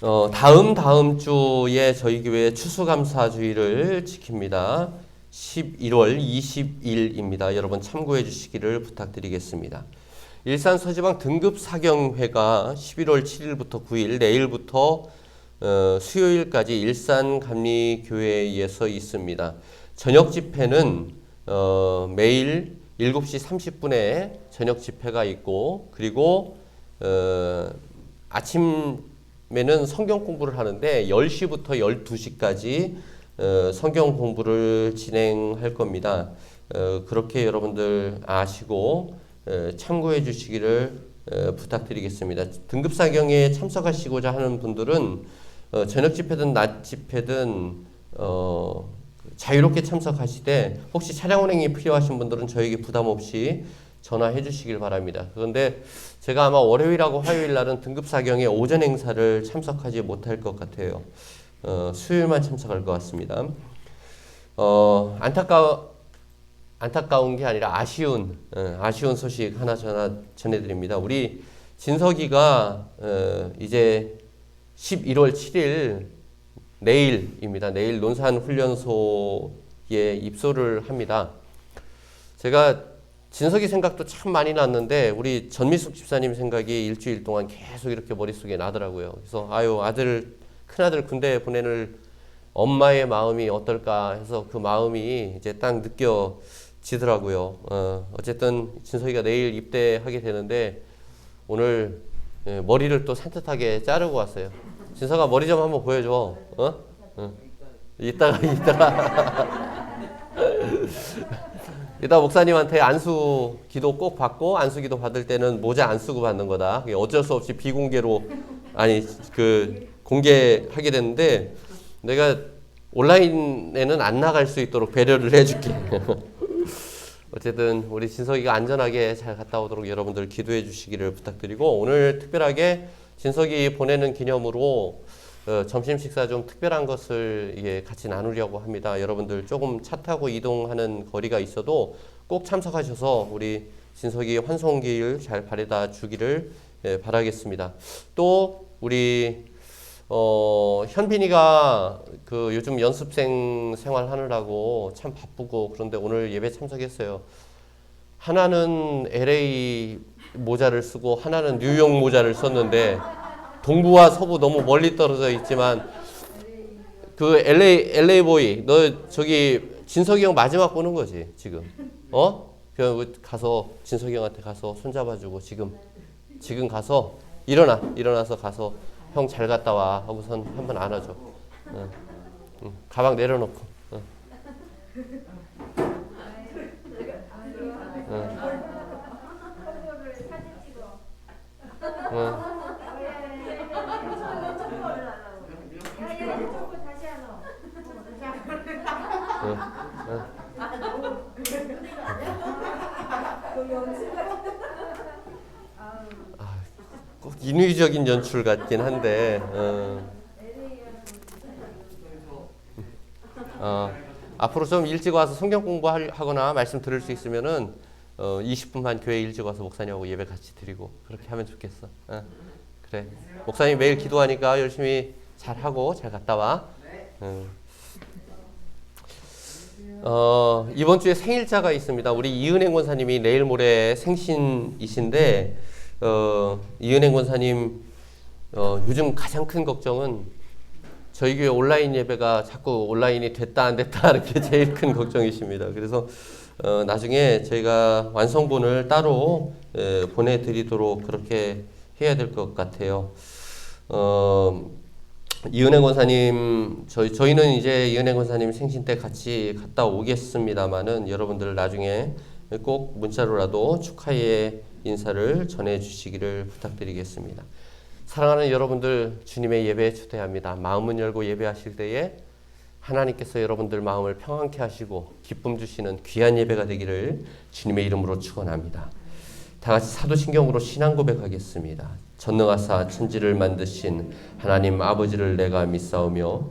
다음 주에 저희 교회 추수감사주의를 지킵니다. 11월 20일입니다. 여러분 참고해 주시기를 부탁드리겠습니다. 일산 서지방 등급사경회가 11월 7일부터 9일 내일부터 수요일까지 일산 감리교회에서 있습니다. 저녁 집회는 매일 7시 30분에 저녁 집회가 있고, 그리고 아침에는 성경 공부를 하는데 10시부터 12시까지 성경 공부를 진행할 겁니다. 그렇게 여러분들 아시고 참고해 주시기를 부탁드리겠습니다. 등급사경에 참석하시고자 하는 분들은 저녁 집회든 낮 집회든 자유롭게 참석하시되, 혹시 차량 운행이 필요하신 분들은 저에게 부담 없이 전화해 주시길 바랍니다. 그런데 제가 아마 월요일하고 화요일 날은 등급사경의 오전 행사를 참석하지 못할 것 같아요. 수요일만 참석할 것 같습니다. 안타까운 게 아니라 아쉬운 소식 하나 전해드립니다. 우리 진석이가 이제 11월 7일 내일입니다. 내일 논산훈련소에 입소를 합니다. 제가 진석이 생각도 참 많이 났는데 우리 전미숙 집사님 생각이 일주일 동안 계속 이렇게 머릿속에 나더라고요. 그래서 큰아들 군대에 보내는 엄마의 마음이 어떨까 해서 그 마음이 이제 딱 느껴지더라고요. 어쨌든 진석이가 내일 입대하게 되는데 오늘 머리를 또 산뜻하게 자르고 왔어요. 진석아, 머리 좀 한번 보여줘. 이따가 이따 목사님한테 안수 기도 꼭 받고, 안수 기도 받을 때는 모자 안 쓰고 받는 거다. 어쩔 수 없이 비공개로 공개하게 됐는데, 내가 온라인에는 안 나갈 수 있도록 배려를 해줄게. 어쨌든 우리 진석이가 안전하게 잘 갔다 오도록 여러분들 기도해 주시기를 부탁드리고, 오늘 특별하게 진석이 보내는 기념으로 점심 식사 좀 특별한 것을 같이 나누려고 합니다. 여러분들 조금 차 타고 이동하는 거리가 있어도 꼭 참석하셔서 우리 진석이 환송길 잘 바래다 주기를 바라겠습니다. 또 우리 현빈이가 요즘 연습생 생활하느라고 참 바쁘고, 그런데 오늘 예배 참석했어요. 하나는 LA 모자를 쓰고 하나는 뉴욕 모자를 썼는데, 동부와 서부 너무 멀리 떨어져 있지만 그 LA 보이, 너 저기 진석이 형 마지막 보는 거지 지금? 그 가서 진석이 형한테 가서 손잡아주고 지금 가서 일어나서 가서 형 잘 갔다 와 하고선 한번 안아줘. 가방 내려놓고. 꼭 인위적인 연출 같긴 한데, 앞으로 좀 일찍 와서 성경 공부하거나 말씀 들을 수 있으면은 20분만 교회 일찍 와서 목사님하고 예배 같이 드리고 그렇게 하면 좋겠어. 그래. 목사님 매일 기도하니까 열심히 잘 하고 잘 갔다 와. 이번 주에 생일자가 있습니다. 우리 이은행 권사님이 내일 모레 생신이신데, 이은행 권사님 요즘 가장 큰 걱정은 저희 교회 온라인 예배가 자꾸 온라인이 됐다 안 됐다 이렇게 제일 큰 걱정이십니다. 그래서 나중에 저희가 완성본을 따로 보내드리도록 그렇게 해야 될 것 같아요. 이은행 권사님, 저희는 이제 이은행 권사님 생신 때 같이 갔다 오겠습니다만은, 여러분들 나중에 꼭 문자로라도 축하의 인사를 전해 주시기를 부탁드리겠습니다. 사랑하는 여러분들, 주님의 예배에 초대합니다. 마음은 열고 예배하실 때에 하나님께서 여러분들 마음을 평안케 하시고 기쁨 주시는 귀한 예배가 되기를 주님의 이름으로 축원합니다. 다 같이 사도신경으로 신앙 고백하겠습니다. 전능하사 천지를 만드신 하나님 아버지를 내가 믿사오며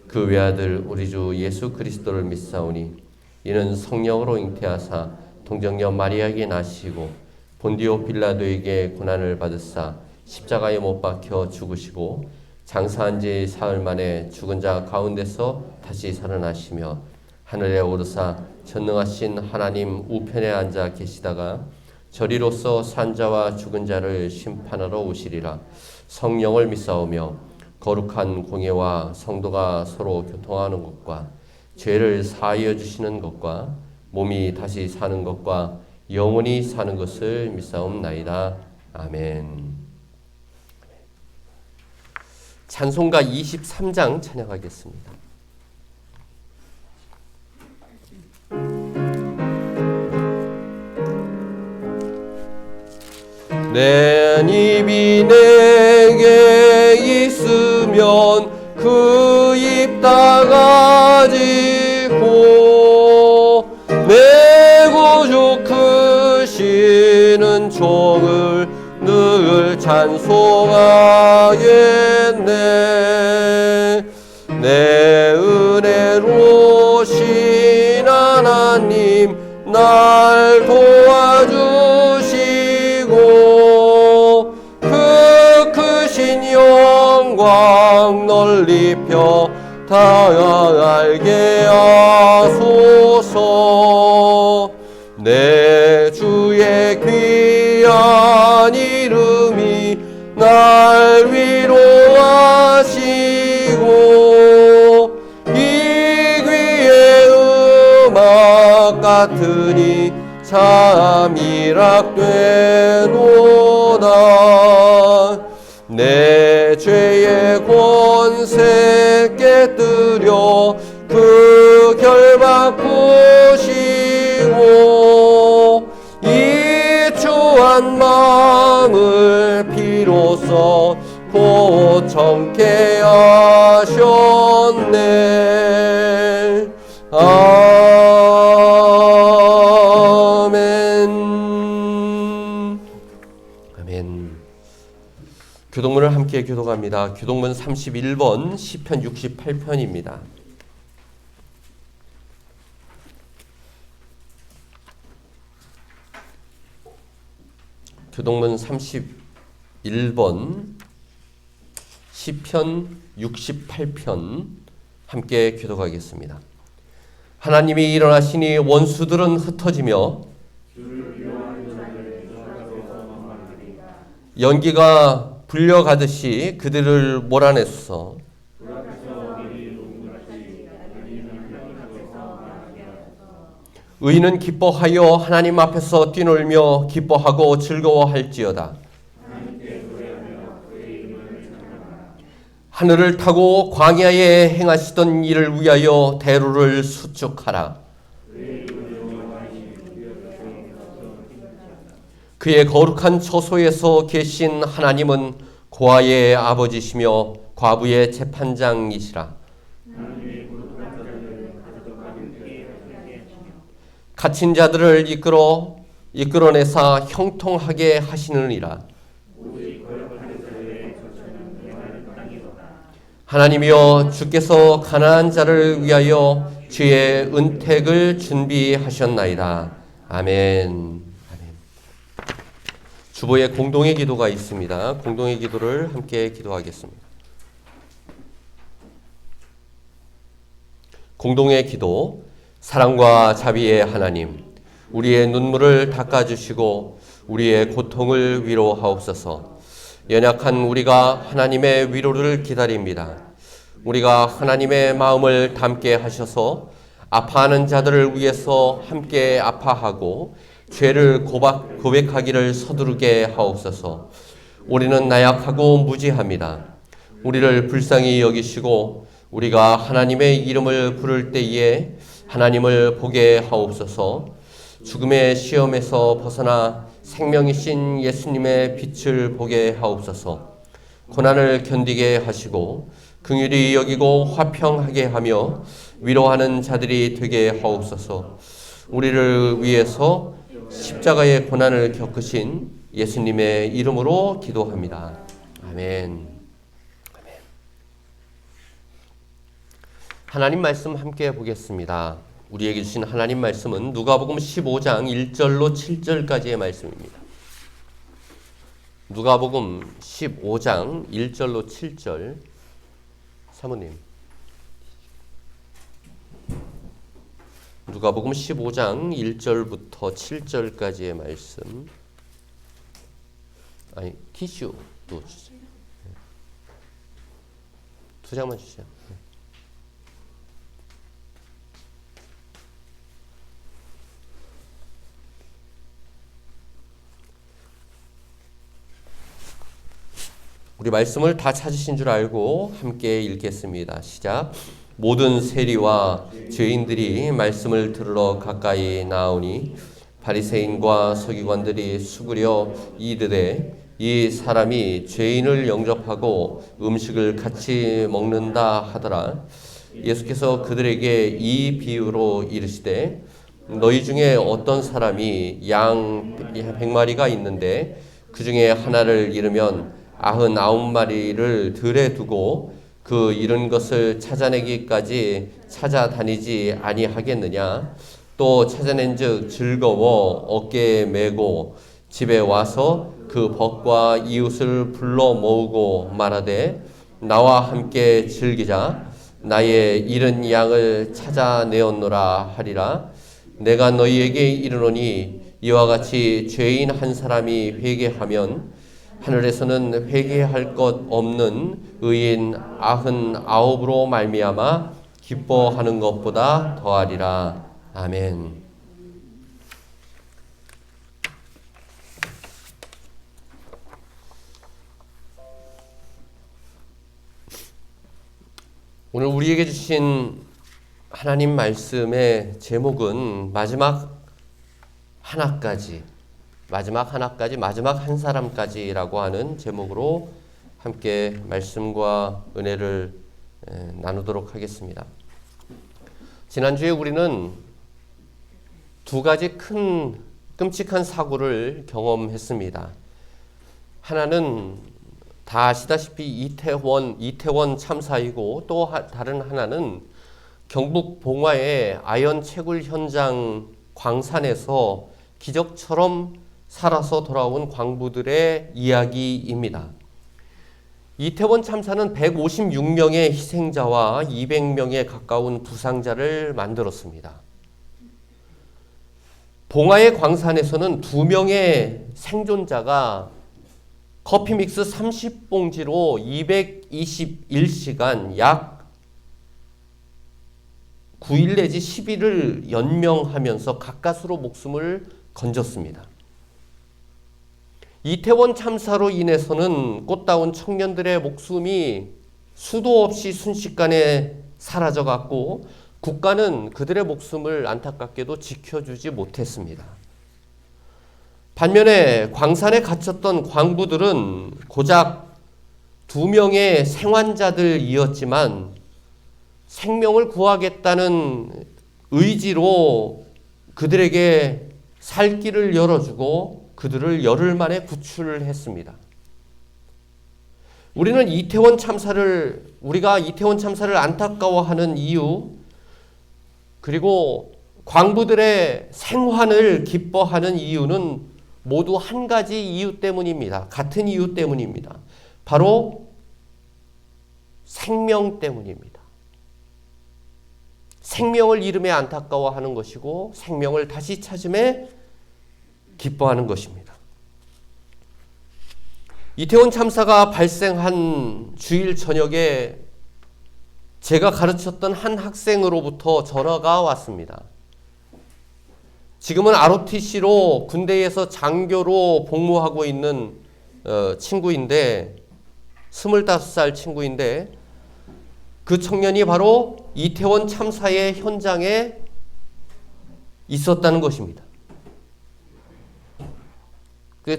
그 외아들 우리 주 예수 그리스도를 믿사오니, 이는 성령으로 잉태하사 동정녀 마리아에게 나시고 본디오 빌라도에게 고난을 받으사 십자가에 못 박혀 죽으시고 장사한 지 사흘 만에 죽은 자 가운데서 다시 살아나시며 하늘에 오르사 전능하신 하나님 우편에 앉아 계시다가 저리로서 산 자와 죽은 자를 심판하러 오시리라. 성령을 믿사오며 거룩한 공예와 성도가 서로 교통하는 것과 죄를 사하여 주시는 것과 몸이 다시 사는 것과 영원히 사는 것을 믿사옵나이다. 아멘. 찬송가 23장 찬양하겠습니다. 내 입이 내게 있으면 그 입 닫아지고 내 구주 크시는 종을 늘 찬송하겠네. 내 은혜로 신 하나님 날 도와주시고 그 크신 영광 널리 펴 다 알게 하소서. 내 주의 귀한 이름이 날 위로하시고 이 귀의 음악 같으니 참 이락되도다. 내 죄의 권세 깨뜨려 그 결박 부시고 이 추한 마음을 비로소 고청케 하셨네. 아멘. 아멘. 교동문을 함께 교독합니다. 교동문 31번 시편 68편입니다. 교동문 31번 시편 68편 함께 교독하겠습니다. 하나님이 일어나시니 원수들은 흩어지며 연기가 불려가듯이 그들을 몰아내소서. 의인은 기뻐하여 하나님 앞에서 뛰놀며 기뻐하고 즐거워할지어다. 하늘을 타고 광야에 행하시던 일을 위하여 대로를 수축하라. 그의 거룩한 처소에서 계신 하나님은 고아의 아버지시며 과부의 재판장이시라. 갇힌 자들을 이끌어내사 형통하게 하시느니라. 하나님이여 주께서 가난한 자를 위하여 주의 은택을 준비하셨나이다. 아멘. 주보에 공동의 기도가 있습니다. 공동의 기도를 함께 기도하겠습니다. 공동의 기도. 사랑과 자비의 하나님, 우리의 눈물을 닦아주시고 우리의 고통을 위로하옵소서. 연약한 우리가 하나님의 위로를 기다립니다. 우리가 하나님의 마음을 담게 하셔서 아파하는 자들을 위해서 함께 아파하고 죄를 고백하기를 서두르게 하옵소서. 우리는 나약하고 무지합니다. 우리를 불쌍히 여기시고 우리가 하나님의 이름을 부를 때에 하나님을 보게 하옵소서. 죽음의 시험에서 벗어나 생명이신 예수님의 빛을 보게 하옵소서. 고난을 견디게 하시고 긍휼히 여기고 화평하게 하며 위로하는 자들이 되게 하옵소서. 우리를 위해서 십자가의 고난을 겪으신 예수님의 이름으로 기도합니다. 아멘. 하나님 말씀 함께 보겠습니다. 우리에게 주신 하나님 말씀은 누가복음 15장 1절로 7절까지의 말씀입니다. 누가복음 15장 1절로 7절 사모님. 누가복음 15장 1절부터 7절까지의 말씀. 아니, 티슈도 주세요. 두 장만 주세요. 우리 말씀을 다 찾으신 줄 알고 함께 읽겠습니다. 시작. 모든 세리와 죄인들이 말씀을 들으러 가까이 나오니 바리새인과 서기관들이 수구려 이르되 이 사람이 죄인을 영접하고 음식을 같이 먹는다 하더라. 예수께서 그들에게 이 비유로 이르시되 너희 중에 어떤 사람이 양 100마리가 있는데 그 중에 하나를 잃으면 99마리를 들에 두고 그 잃은 것을 찾아내기까지 찾아다니지 아니하겠느냐. 또 찾아낸즉 즐거워 어깨에 메고 집에 와서 그 벗과 이웃을 불러 모으고 말하되 나와 함께 즐기자. 나의 잃은 양을 찾아내었노라 하리라. 내가 너희에게 이르노니 이와 같이 죄인 한 사람이 회개하면 하늘에서는 회개할 것 없는 의인 99으로 말미암아 기뻐하는 것보다 더하리라. 아멘. 오늘 우리에게 주신 하나님 말씀의 제목은 마지막 하나까지, 마지막 한 사람까지라고 하는 제목으로 함께 말씀과 은혜를 나누도록 하겠습니다. 지난주에 우리는 두 가지 큰 끔찍한 사고를 경험했습니다. 하나는 다 아시다시피 이태원 참사이고, 또 다른 하나는 경북 봉화의 아연 채굴 현장 광산에서 기적처럼 살아서 돌아온 광부들의 이야기입니다. 이태원 참사는 156명의 희생자와 200명에 가까운 부상자를 만들었습니다. 봉화의 광산에서는 2명의 생존자가 커피 믹스 30봉지로 221시간 약 9일 내지 10일을 연명하면서 가까스로 목숨을 건졌습니다. 이태원 참사로 인해서는 꽃다운 청년들의 목숨이 수도 없이 순식간에 사라져갔고, 국가는 그들의 목숨을 안타깝게도 지켜주지 못했습니다. 반면에 광산에 갇혔던 광부들은 고작 2명의 생환자들이었지만 생명을 구하겠다는 의지로 그들에게 살 길을 열어주고 그들을 열흘 만에 구출을 했습니다. 우리가 이태원 참사를 안타까워하는 이유, 그리고 광부들의 생환을 기뻐하는 이유는 모두 한 가지 이유 때문입니다. 같은 이유 때문입니다. 바로 생명 때문입니다. 생명을 잃음에 안타까워하는 것이고, 생명을 다시 찾음에 기뻐하는 것입니다. 이태원 참사가 발생한 주일 저녁에 제가 가르쳤던 한 학생으로부터 전화가 왔습니다. 지금은 ROTC로 군대에서 장교로 복무하고 있는 친구인데, 25살 친구인데, 그 청년이 바로 이태원 참사의 현장에 있었다는 것입니다.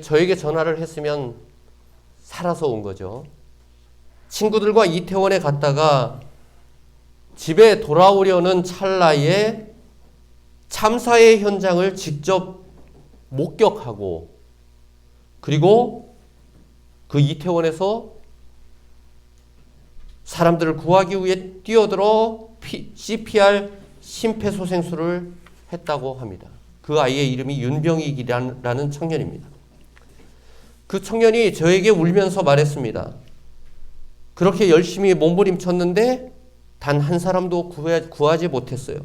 저에게 전화를 했으면 살아서 온 거죠. 친구들과 이태원에 갔다가 집에 돌아오려는 찰나에 참사의 현장을 직접 목격하고, 그리고 그 이태원에서 사람들을 구하기 위해 뛰어들어 CPR 심폐소생술을 했다고 합니다. 그 아이의 이름이 윤병익이라는 청년입니다. 그 청년이 저에게 울면서 말했습니다. 그렇게 열심히 몸부림쳤는데 단 한 사람도 구하지 못했어요.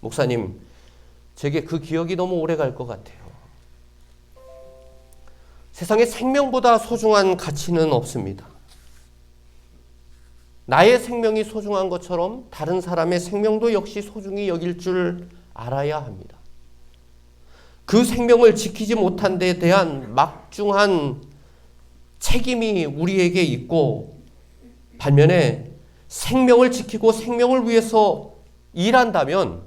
목사님, 제게 그 기억이 너무 오래 갈 것 같아요. 세상에 생명보다 소중한 가치는 없습니다. 나의 생명이 소중한 것처럼 다른 사람의 생명도 역시 소중히 여길 줄 알아야 합니다. 그 생명을 지키지 못한 데 대한 막중한 책임이 우리에게 있고, 반면에 생명을 지키고 생명을 위해서 일한다면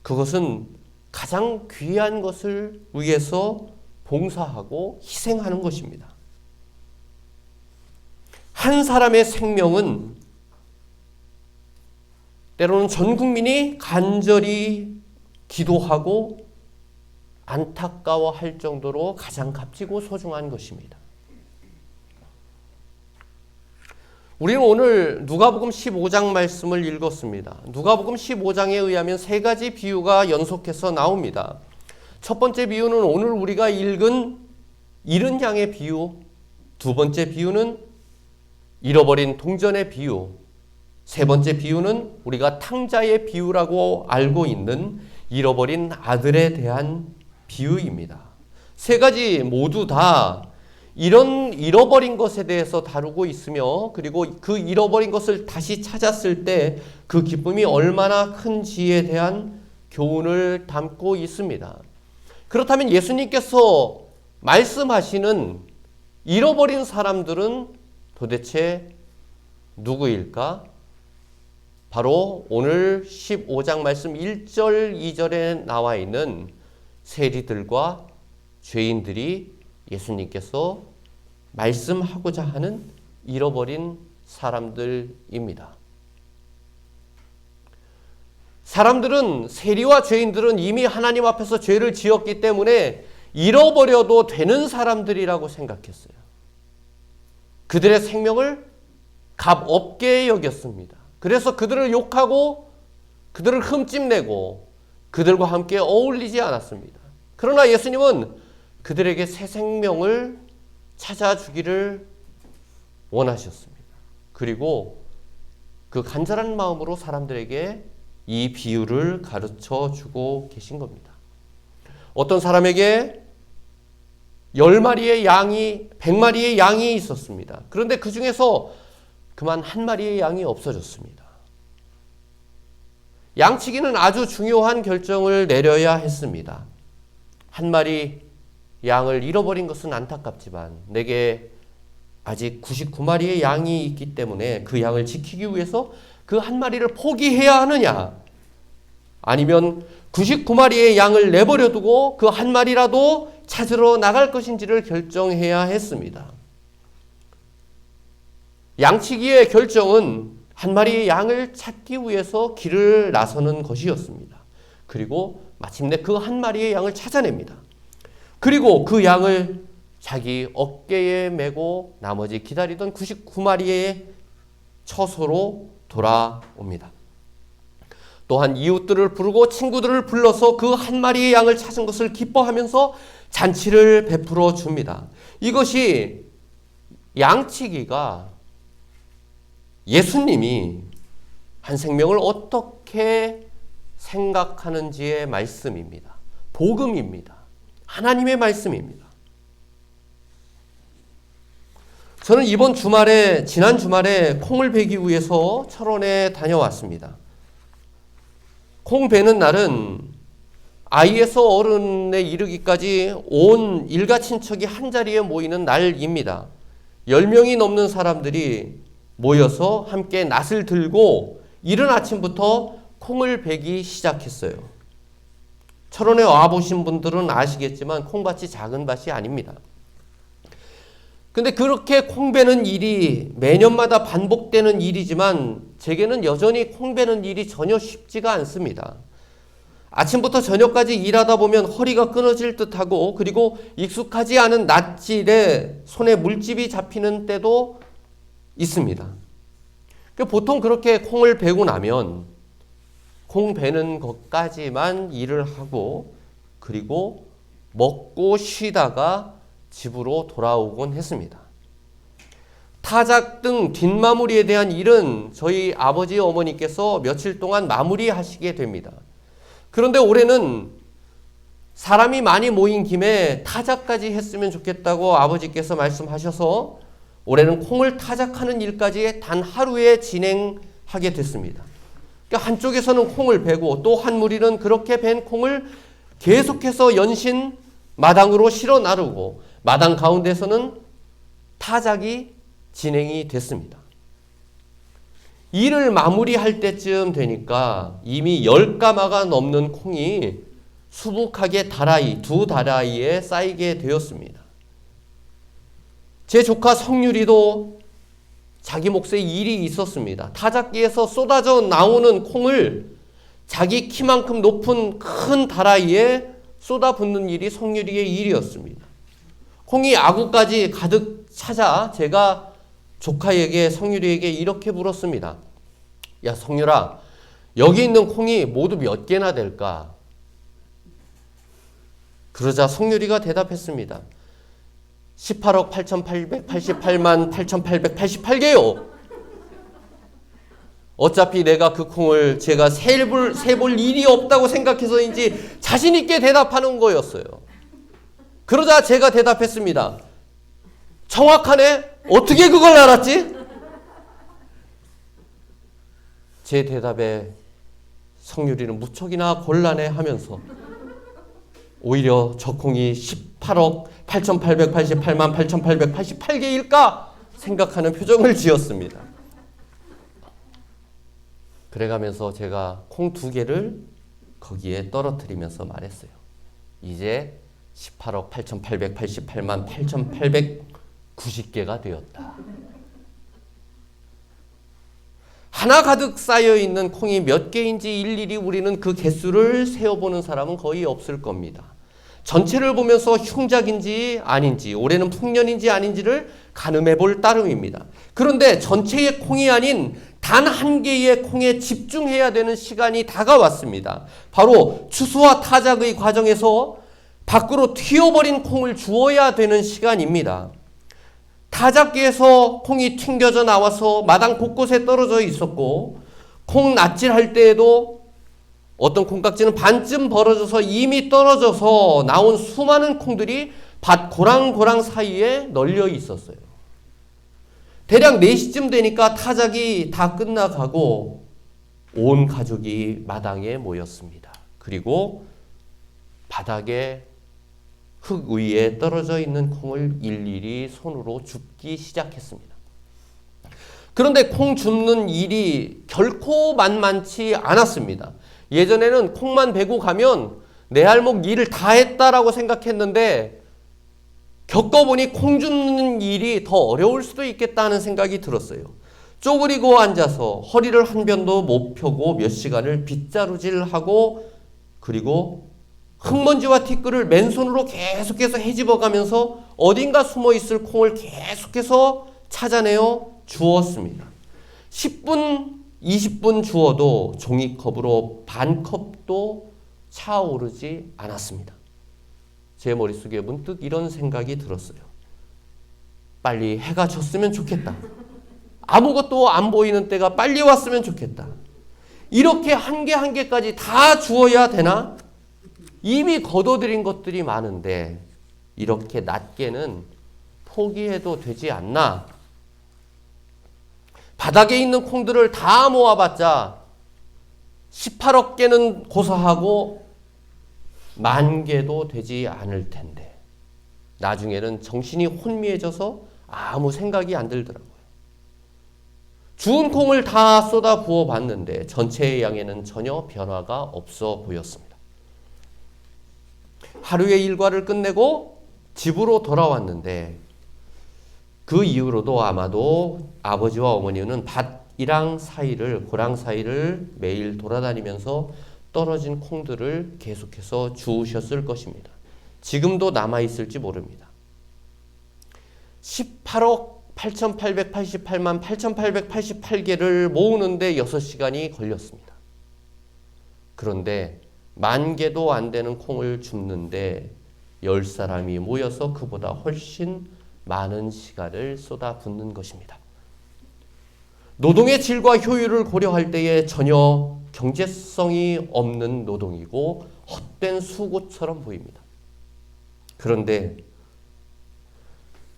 그것은 가장 귀한 것을 위해서 봉사하고 희생하는 것입니다. 한 사람의 생명은 때로는 전 국민이 간절히 기도하고 안타까워할 정도로 가장 값지고 소중한 것입니다. 우리는 오늘 누가복음 15장 말씀을 읽었습니다. 누가복음 15장에 의하면 세 가지 비유가 연속해서 나옵니다. 첫 번째 비유는 오늘 우리가 읽은 잃은 양의 비유, 두 번째 비유는 잃어버린 동전의 비유, 세 번째 비유는 우리가 탕자의 비유라고 알고 있는 잃어버린 아들에 대한 비유입니다. 세 가지 모두 다 이런 잃어버린 것에 대해서 다루고 있으며, 그리고 그 잃어버린 것을 다시 찾았을 때 그 기쁨이 얼마나 큰지에 대한 교훈을 담고 있습니다. 그렇다면 예수님께서 말씀하시는 잃어버린 사람들은 도대체 누구일까? 바로 오늘 15장 말씀 1절 2절에 나와 있는 세리들과 죄인들이 예수님께서 말씀하고자 하는 잃어버린 사람들입니다. 사람들은, 세리와 죄인들은 이미 하나님 앞에서 죄를 지었기 때문에 잃어버려도 되는 사람들이라고 생각했어요. 그들의 생명을 값없게 여겼습니다. 그래서 그들을 욕하고 그들을 흠집내고 그들과 함께 어울리지 않았습니다. 그러나 예수님은 그들에게 새 생명을 찾아주기를 원하셨습니다. 그리고 그 간절한 마음으로 사람들에게 이 비유를 가르쳐 주고 계신 겁니다. 어떤 사람에게 10마리의 양이, 100마리의 양이 있었습니다. 그런데 그 중에서 그만 한 마리의 양이 없어졌습니다. 양치기는 아주 중요한 결정을 내려야 했습니다. 한 마리 양을 잃어버린 것은 안타깝지만 내게 아직 99마리의 양이 있기 때문에 그 양을 지키기 위해서 그 한 마리를 포기해야 하느냐, 아니면 99마리의 양을 내버려 두고 그 한 마리라도 찾으러 나갈 것인지를 결정해야 했습니다. 양치기의 결정은 한 마리의 양을 찾기 위해서 길을 나서는 것이었습니다. 그리고 마침내 그 한 마리의 양을 찾아냅니다. 그리고 그 양을 자기 어깨에 메고 나머지 기다리던 99마리의 처소로 돌아옵니다. 또한 이웃들을 부르고 친구들을 불러서 그 한 마리의 양을 찾은 것을 기뻐하면서 잔치를 베풀어 줍니다. 이것이 양치기가 예수님이 한 생명을 어떻게 생각하는지의 말씀입니다. 복음입니다. 하나님의 말씀입니다. 저는 지난 주말에 콩을 베기 위해서 철원에 다녀왔습니다. 콩 베는 날은 아이에서 어른에 이르기까지 온 일가 친척이 한자리에 모이는 날입니다. 10명이 넘는 사람들이 모여서 함께 낫을 들고 이른 아침부터 콩을 베기 시작했어요. 철원에 와보신 분들은 아시겠지만 콩밭이 작은 밭이 아닙니다. 근데 그렇게 콩 베는 일이 매년마다 반복되는 일이지만 제게는 여전히 콩 베는 일이 전혀 쉽지가 않습니다. 아침부터 저녁까지 일하다 보면 허리가 끊어질 듯하고, 그리고 익숙하지 않은 낫질에 손에 물집이 잡히는 때도 있습니다. 보통 그렇게 콩을 베고 나면 콩 베는 것까지만 일을 하고, 그리고 먹고 쉬다가 집으로 돌아오곤 했습니다. 타작 등 뒷마무리에 대한 일은 저희 아버지 어머니께서 며칠 동안 마무리하시게 됩니다. 그런데 올해는 사람이 많이 모인 김에 타작까지 했으면 좋겠다고 아버지께서 말씀하셔서 올해는 콩을 타작하는 일까지 단 하루에 진행하게 됐습니다. 그러니까 한쪽에서는 콩을 베고 또 한 무리는 그렇게 벤 콩을 계속해서 연신 마당으로 실어 나르고 마당 가운데서는 타작이 진행이 됐습니다. 일을 마무리할 때쯤 되니까 이미 10가마가 넘는 콩이 수북하게 두 다라이에 쌓이게 되었습니다. 제 조카 성유리도 자기 몫의 일이 있었습니다. 타작기에서 쏟아져 나오는 콩을 자기 키만큼 높은 큰 다라이에 쏟아붓는 일이 성유리의 일이었습니다. 콩이 아구까지 가득 차자 제가 조카에게 성유리에게 이렇게 물었습니다. 야 성유라, 여기 있는 콩이 모두 몇 개나 될까? 그러자 성유리가 대답했습니다. 18억 8,888만 8,888개요. 어차피 내가 그 콩을 제가 세볼 일이 없다고 생각해서인지 자신 있게 대답하는 거였어요. 그러자 제가 대답했습니다. 정확하네? 어떻게 그걸 알았지? 제 대답에 성유리는 무척이나 곤란해하면서 오히려 저 콩이 18억 8,888만 8,888개일까 생각하는 표정을 지었습니다. 그래가면서 제가 콩 2개를 거기에 떨어뜨리면서 말했어요. 이제 18억 8,888만 8,890개가 되었다. 하나 가득 쌓여있는 콩이 몇 개인지 일일이 우리는 그 개수를 세어보는 사람은 거의 없을 겁니다. 전체를 보면서 흉작인지 아닌지, 올해는 풍년인지 아닌지를 가늠해 볼 따름입니다. 그런데 전체의 콩이 아닌 단 한 개의 콩에 집중해야 되는 시간이 다가왔습니다. 바로 추수와 타작의 과정에서 밖으로 튀어버린 콩을 주워야 되는 시간입니다. 타작기에서 콩이 튕겨져 나와서 마당 곳곳에 떨어져 있었고, 콩 낫질할 때에도 어떤 콩깍지는 반쯤 벌어져서 이미 떨어져서 나온 수많은 콩들이 밭 고랑고랑 사이에 널려 있었어요. 대략 4시쯤 되니까 타작이 다 끝나가고 온 가족이 마당에 모였습니다. 그리고 바닥에 흙 위에 떨어져 있는 콩을 일일이 손으로 줍기 시작했습니다. 그런데 콩 줍는 일이 결코 만만치 않았습니다. 예전에는 콩만 베고 가면 내 할목 일을 다 했다라고 생각했는데 겪어보니 콩 줍는 일이 더 어려울 수도 있겠다는 생각이 들었어요. 쪼그리고 앉아서 허리를 한 변도 못 펴고 몇 시간을 빗자루질하고, 그리고 흙먼지와 티끌을 맨손으로 계속해서 헤집어가면서 어딘가 숨어있을 콩을 계속해서 찾아내어 주었습니다. 10분, 20분 주어도 종이컵으로 반 컵도 차오르지 않았습니다. 제 머릿속에 문득 이런 생각이 들었어요. 빨리 해가 졌으면 좋겠다. 아무것도 안 보이는 때가 빨리 왔으면 좋겠다. 이렇게 한 개 한 개까지 다 주어야 되나? 이미 거둬들인 것들이 많은데 이렇게 낮게는 포기해도 되지 않나? 바닥에 있는 콩들을 다 모아봤자 18억 개는 고사하고 10,000개도 되지 않을 텐데 나중에는 정신이 혼미해져서 아무 생각이 안 들더라고요. 주운 콩을 다 쏟아 부어 봤는데 전체의 양에는 전혀 변화가 없어 보였습니다. 하루의 일과를 끝내고 집으로 돌아왔는데 그 이후로도 아마도 아버지와 어머니는 밭이랑 사이를, 고랑 사이를 매일 돌아다니면서 떨어진 콩들을 계속해서 주우셨을 것입니다. 지금도 남아있을지 모릅니다. 18억 8,888만 8,888개를 모으는데 6시간이 걸렸습니다. 그런데 10,000개도 안 되는 콩을 줍는데 10사람이 모여서 그보다 훨씬 많은 시간을 쏟아붓는 것입니다. 노동의 질과 효율을 고려할 때에 전혀 경제성이 없는 노동이고 헛된 수고처럼 보입니다. 그런데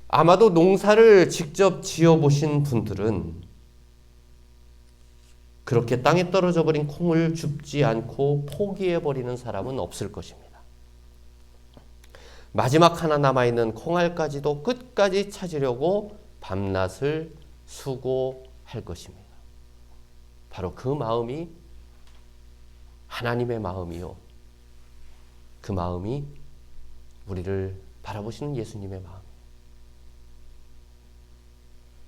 아마도 농사를 직접 지어보신 분들은 그렇게 땅에 떨어져 버린 콩을 줍지 않고 포기해버리는 사람은 없을 것입니다. 마지막 하나 남아있는 콩알까지도 끝까지 찾으려고 밤낮을 수고할 것입니다. 바로 그 마음이 하나님의 마음이요. 그 마음이 우리를 바라보시는 예수님의 마음.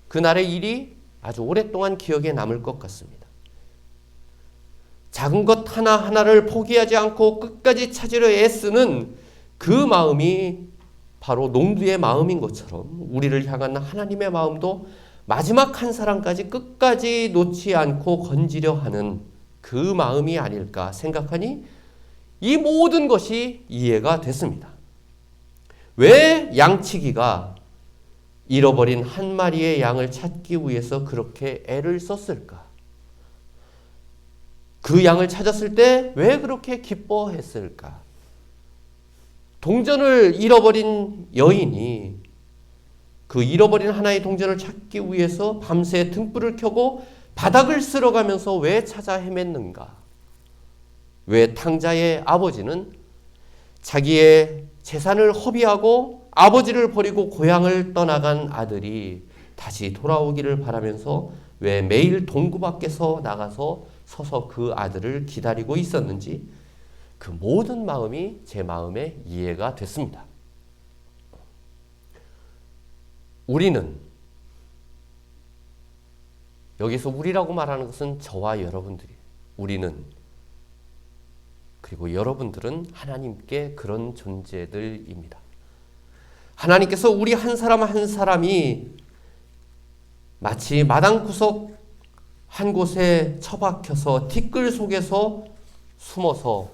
그날의 일이 아주 오랫동안 기억에 남을 것 같습니다. 작은 것 하나하나를 포기하지 않고 끝까지 찾으려 애쓰는 그 마음이 바로 농부의 마음인 것처럼 우리를 향한 하나님의 마음도 마지막 한 사람까지 끝까지 놓지 않고 건지려 하는 그 마음이 아닐까 생각하니 이 모든 것이 이해가 됐습니다. 왜 양치기가 잃어버린 한 마리의 양을 찾기 위해서 그렇게 애를 썼을까? 그 양을 찾았을 때 왜 그렇게 기뻐했을까? 동전을 잃어버린 여인이 그 잃어버린 하나의 동전을 찾기 위해서 밤새 등불을 켜고 바닥을 쓸어가면서 왜 찾아 헤맸는가? 왜 탕자의 아버지는 자기의 재산을 허비하고 아버지를 버리고 고향을 떠나간 아들이 다시 돌아오기를 바라면서 왜 매일 동구 밖에서 나가서 서서 그 아들을 기다리고 있었는지 그 모든 마음이 제 마음에 이해가 됐습니다. 우리는 여기서 우리라고 말하는 것은 저와 여러분들이에요. 우리는 그리고 여러분들은 하나님께 그런 존재들입니다. 하나님께서 우리 한 사람 한 사람이 마치 마당 구석 한 곳에 처박혀서 티끌 속에서 숨어서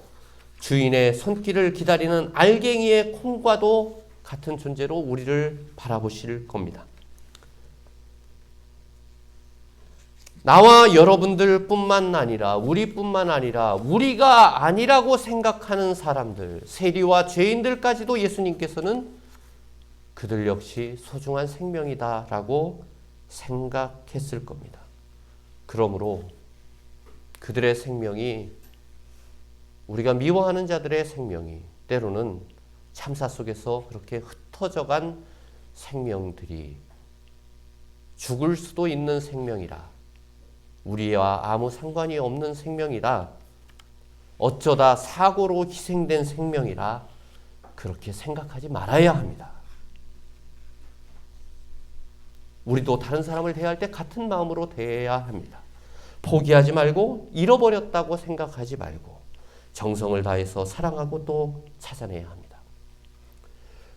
주인의 손길을 기다리는 알갱이의 콩과도 같은 존재로 우리를 바라보실 겁니다. 나와 여러분들 뿐만 아니라 우리뿐만 아니라 우리가 아니라고 생각하는 사람들, 세리와 죄인들까지도 예수님께서는 그들 역시 소중한 생명이다라고 생각했을 겁니다. 그러므로 그들의 생명이 우리가 미워하는 자들의 생명이 때로는 참사 속에서 그렇게 흩어져간 생명들이 죽을 수도 있는 생명이라 우리와 아무 상관이 없는 생명이라 어쩌다 사고로 희생된 생명이라 그렇게 생각하지 말아야 합니다. 우리도 다른 사람을 대할 때 같은 마음으로 대해야 합니다. 포기하지 말고 잃어버렸다고 생각하지 말고 정성을 다해서 사랑하고 또 찾아내야 합니다.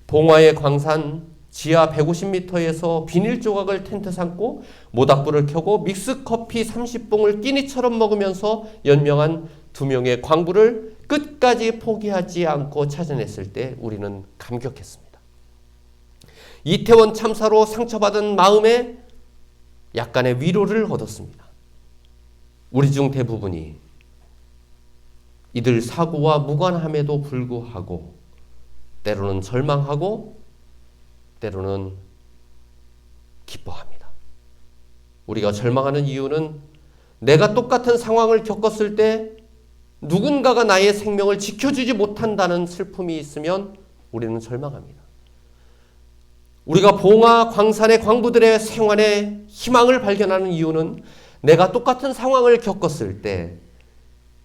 봉화의 광산 지하 150m에서 비닐 조각을 텐트 삼고 모닥불을 켜고 믹스커피 30봉을 끼니처럼 먹으면서 연명한 2명의 광부를 끝까지 포기하지 않고 찾아냈을 때 우리는 감격했습니다. 이태원 참사로 상처받은 마음에 약간의 위로를 얻었습니다. 우리 중 대부분이 이들 사고와 무관함에도 불구하고 때로는 절망하고 때로는 기뻐합니다. 우리가 절망하는 이유는 내가 똑같은 상황을 겪었을 때 누군가가 나의 생명을 지켜주지 못한다는 슬픔이 있으면 우리는 절망합니다. 우리가 봉화 광산의 광부들의 생활에 희망을 발견하는 이유는 내가 똑같은 상황을 겪었을 때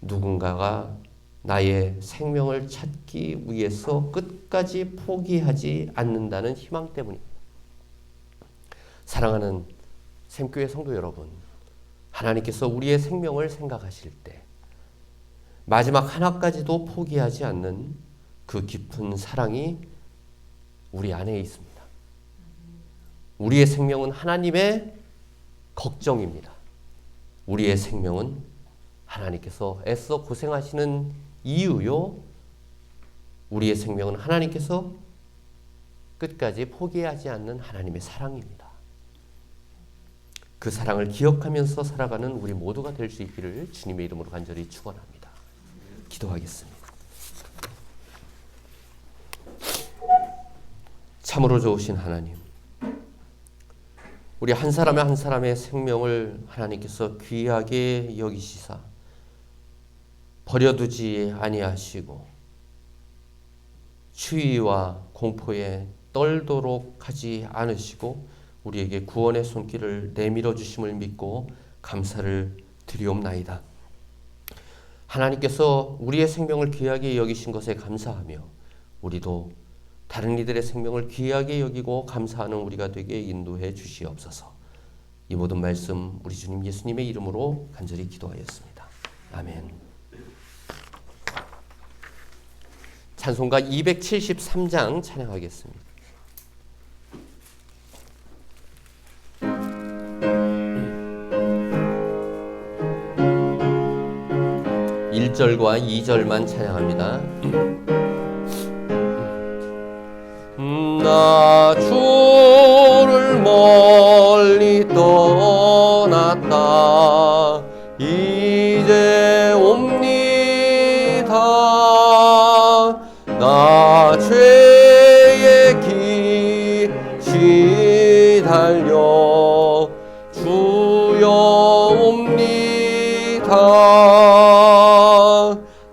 누군가가 나의 생명을 찾기 위해서 끝까지 포기하지 않는다는 희망 때문입니다. 사랑하는 샘교회 성도 여러분, 하나님께서 우리의 생명을 생각하실 때 마지막 하나까지도 포기하지 않는 그 깊은 사랑이 우리 안에 있습니다. 우리의 생명은 하나님의 걱정입니다. 우리의 생명은 하나님께서 애써 고생하시는 이유요. 우리의 생명은 하나님께서 끝까지 포기하지 않는 하나님의 사랑입니다. 그 사랑을 기억하면서 살아가는 우리 모두가 될 수 있기를 주님의 이름으로 간절히 축원합니다. 기도하겠습니다. 참으로 좋으신 하나님, 우리 한 사람의 한 사람의 생명을 하나님께서 귀하게 여기시사 버려두지 아니하시고 추위와 공포에 떨도록 하지 않으시고 우리에게 구원의 손길을 내밀어 주심을 믿고 감사를 드리옵나이다. 하나님께서 우리의 생명을 귀하게 여기신 것에 감사하며 우리도 다른 이들의 생명을 귀하게 여기고 감사하는 우리가 되게 인도해 주시옵소서. 이 모든 말씀 우리 주님 예수님의 이름으로 간절히 기도하였습니다. 아멘. 찬송가 273장 찬양하겠습니다. 1절과 2절만 찬양합니다. 나 주를 멀리 떠났다 이제 옵니다. 나 죄의 길이 달려 주여 옵니다.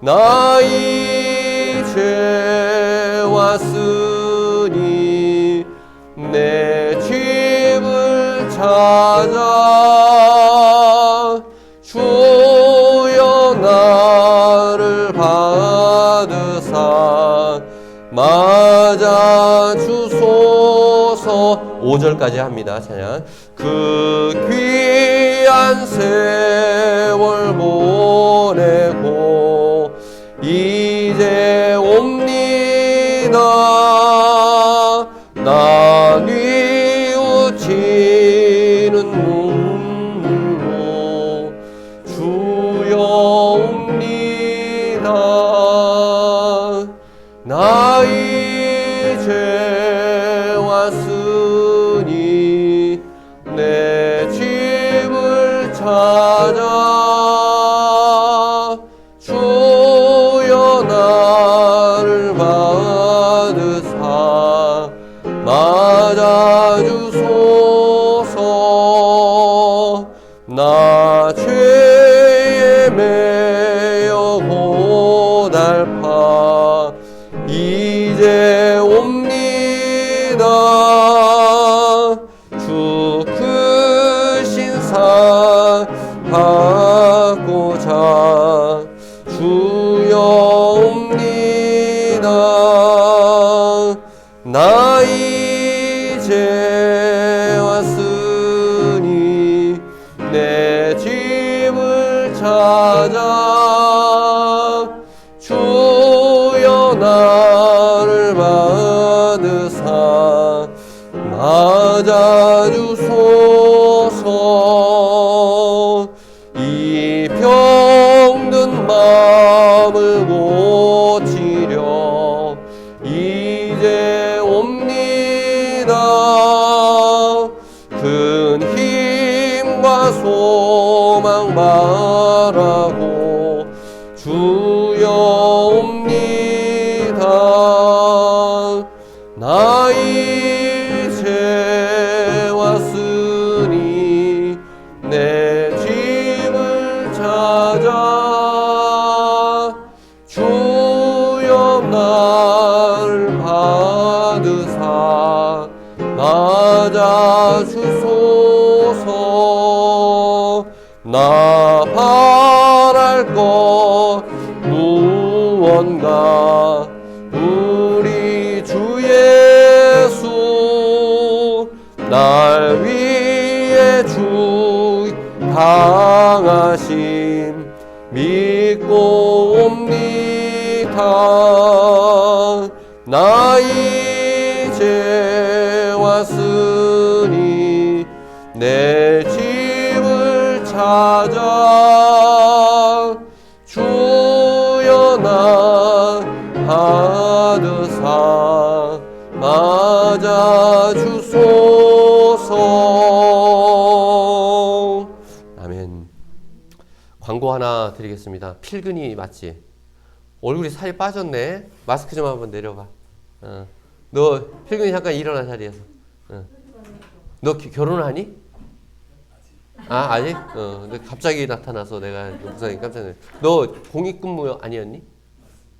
나 이제 왔으니 내 집을 찾아 주여 나를 받으사 맞아 주소서. 5절까지 합니다. 찬양. 그 귀한 세월 보내고 이제 옵니다. 나 뉘우치는 눈물로 주여 옵니다. 나 이제 왔으니 내 집을 찾아 주여 나를 받으사 맞아 주소서. 나 죄에 매여 고달파 이제 옵니다. 주 크신 사 받고자 주여 옵니다. 나 이제 왔으니 내 집을 찾아 주여 나를 받으사 맞아 주소서. 이 병든 마음을 고치려 이제 옵니다. 큰 힘과 소망 바라고 주여 옵니다. 나 이제 왔으니 내 집을 찾아 주여 나를 받으사 맞아 주소서. 나 바랄 것 무언가 우리 주 예수 날 위해 주 당하심 믿고 옵니다. 나 이제 왔으니 내 집을 찾아 주여 나 받으사 맞아 주소서. 아멘. 광고 하나 드리겠습니다. 필근이 맞지? 얼굴이 살이 빠졌네. 마스크 좀 한번 내려봐. 너 필근이 잠깐 일어나 자리에서. 너 결혼하니? 아직? 근데 갑자기 나타나서 내가 목사님 깜짝 놀랐어. 너 공익근무 아니었니?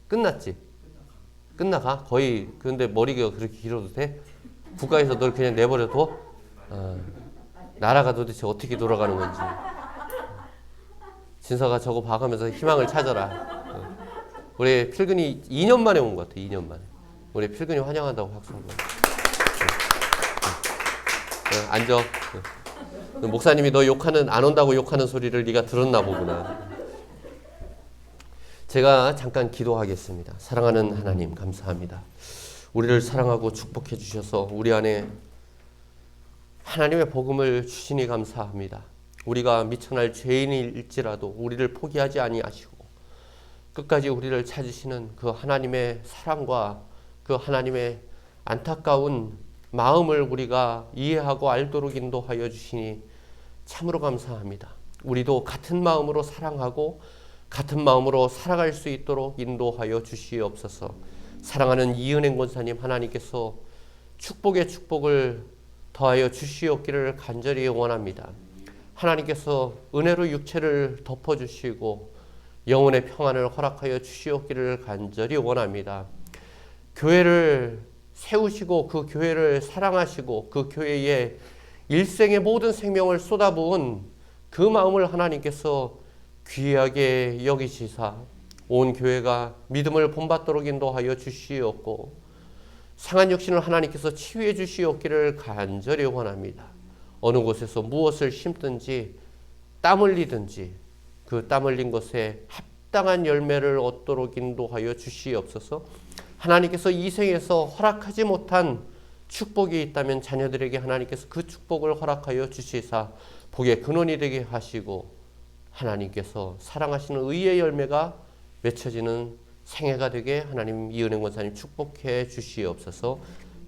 끝났지? 끝나가? 거의. 근데 머리가 그렇게 길어도 돼? 국가에서 널 그냥 내버려둬? 나라가 도대체 어떻게 돌아가는 건지. 진서가 저거 봐가면서 희망을 찾아라. 우리 필근이 2년 만에 온 것 같아. 2년 만에. 우리 필근이 환영한다고 박수 한번. 앉아. 목사님이 너 욕하는, 안 온다고 욕하는 소리를 네가 들었나 보구나. 제가 잠깐 기도하겠습니다. 사랑하는 하나님 감사합니다. 우리를 사랑하고 축복해 주셔서 우리 안에 하나님의 복음을 주시니 감사합니다. 우리가 미천할 죄인일지라도 우리를 포기하지 아니하시고 끝까지 우리를 찾으시는 그 하나님의 사랑과 그 하나님의 안타까운 마음을 우리가 이해하고 알도록 인도하여 주시니 참으로 감사합니다. 우리도 같은 마음으로 사랑하고 같은 마음으로 살아갈 수 있도록 인도하여 주시옵소서. 사랑하는 이은행 권사님 하나님께서 축복의 축복을 더하여 주시옵기를 간절히 원합니다. 하나님께서 은혜로 육체를 덮어주시고 영혼의 평안을 허락하여 주시옵기를 간절히 원합니다. 교회를 세우시고 그 교회를 사랑하시고 그 교회에 일생의 모든 생명을 쏟아부은 그 마음을 하나님께서 귀하게 여기시사 온 교회가 믿음을 본받도록 인도하여 주시옵고 상한 육신을 하나님께서 치유해 주시옵기를 간절히 원합니다. 어느 곳에서 무엇을 심든지 땀 흘리든지 그 땀 흘린 것에 합당한 열매를 얻도록 인도하여 주시옵소서. 하나님께서 이 생에서 허락하지 못한 축복이 있다면 자녀들에게 하나님께서 그 축복을 허락하여 주시사 복의 근원이 되게 하시고 하나님께서 사랑하시는 의의 열매가 맺혀지는 생애가 되게 하나님 이은행 권사님 축복해 주시옵소서.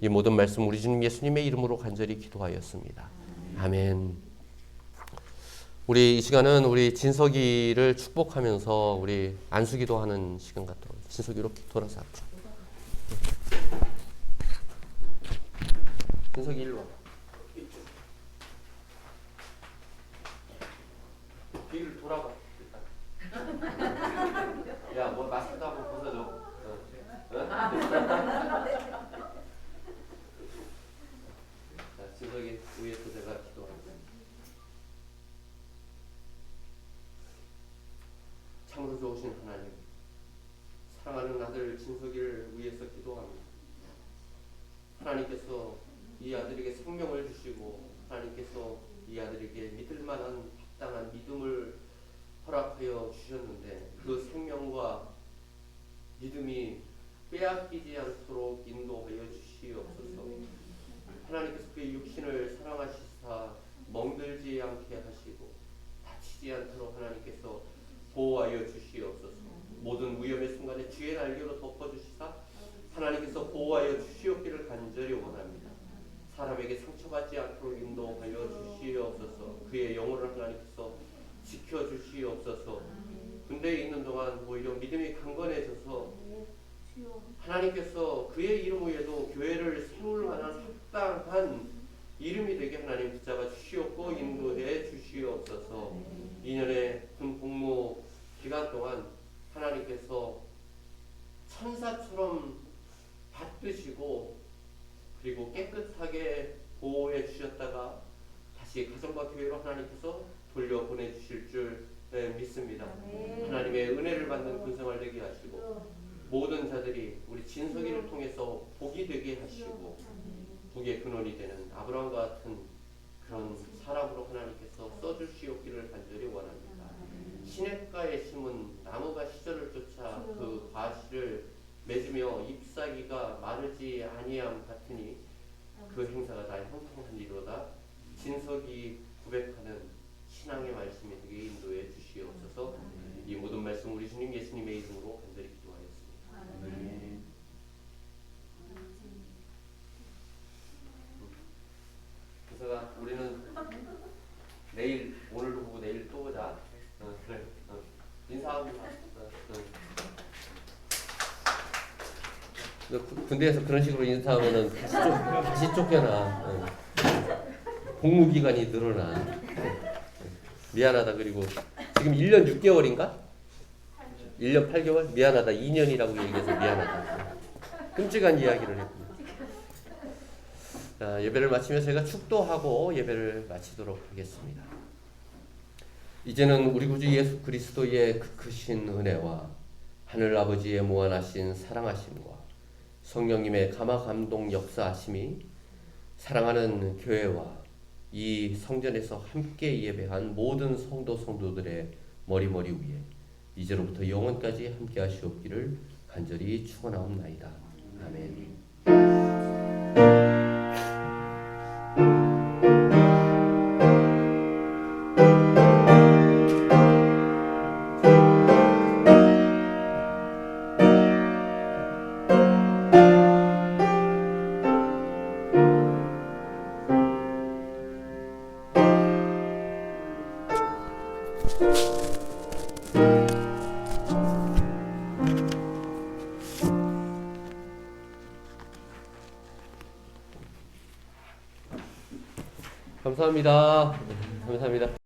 이 모든 말씀 우리 주님 예수님의 이름으로 간절히 기도하였습니다. 아멘. 우리 이 시간은 우리 진석이를 축복하면서 우리 안수기도 하는 시간 같도록. 진석이 이렇게 돌아서 앞으로. 진석이 일로 와. 뒤를 돌아봐. 야, 뭐 마스크도 한번 벗어줘. 자, 진석이 위에서 제가 기도하겠습니다. 참으로 좋으신 하나님, 사랑하는 아들 진석이를 위해서 기도합니다. 하나님께서 이 아들에게 생명을 주시고 하나님께서 이 아들에게 믿을 만한 합당한 믿음을 허락하여 주셨는데 그 생명과 믿음이 빼앗기지 않도록 인도하여 주시옵소서. 하나님께서 그의 육신을 사랑하시사 멍들지 않게 하시고 다치지 않도록 하나님께서 보호하여 주시옵소서. 모든 위험의 순간에 주의 날개로 덮어주시사 하나님께서 보호하여 주시옵기를 간절히 원합니다. 사람에게 상처받지 않도록 인도하여 주시옵소서. 그의 영혼을 하나님께서 지켜주시옵소서. 군대에 있는 동안 오히려 믿음이 강건해져서 하나님께서 그의 이름 위에도 교회를 세울 만한 합당한 이름이 되게 하나님 붙잡아 주시옵고 인도해 주시옵소서. 2년의 군 복무 기간 동안 하나님께서 천사처럼 받드시고 그리고 깨끗하게 보호해 주셨다가 다시 가정과 교회로 하나님께서 돌려보내 주실 줄 믿습니다. 하나님의 은혜를 받는 군생활 되게 하시고 모든 자들이 우리 진석이를 통해서 복이 되게 하시고 복의 근원이 되는 아브라함과 같은 그런 사람으로 하나님께서 써주시옵기를 간절히 원합니다. 시냇가에 심은 나무가 시절을 쫓아 그 과실을 맺으며 잎사귀가 마르지 아니함 같으니 그 행사가 다 형통한 이로다. 진석이 고백하는 신앙의 말씀이 되게 인도해 주시옵소서. 이 모든 말씀 우리 주님 예수님의 이름으로 간절히 기도하였습니다. 아멘. 그래서 우리는 내일 오늘도 보고 내일 내일 또 보자. 그래. 인사하고. 너 군대에서 그런 식으로 인사하면은 다시 쫓겨나. 복무기간이 늘어나. 미안하다. 그리고 지금 1년 6개월인가? 1년 8개월? 미안하다. 2년이라고 얘기해서 미안하다. 끔찍한 이야기를 했군요. 자, 예배를 마치며 제가 축도하고 예배를 마치도록 하겠습니다. 이제는 우리 구주 예수 그리스도의 그 크신 은혜와 하늘 아버지의 무한하신 사랑하심과 성령님의 감화 감동 역사하심이 사랑하는 교회와 이 성전에서 함께 예배한 모든 성도들의 머리 위에 이제로부터 영원까지 함께 하시옵기를 간절히 축원하옵나이다. 아멘. 감사합니다. 감사합니다.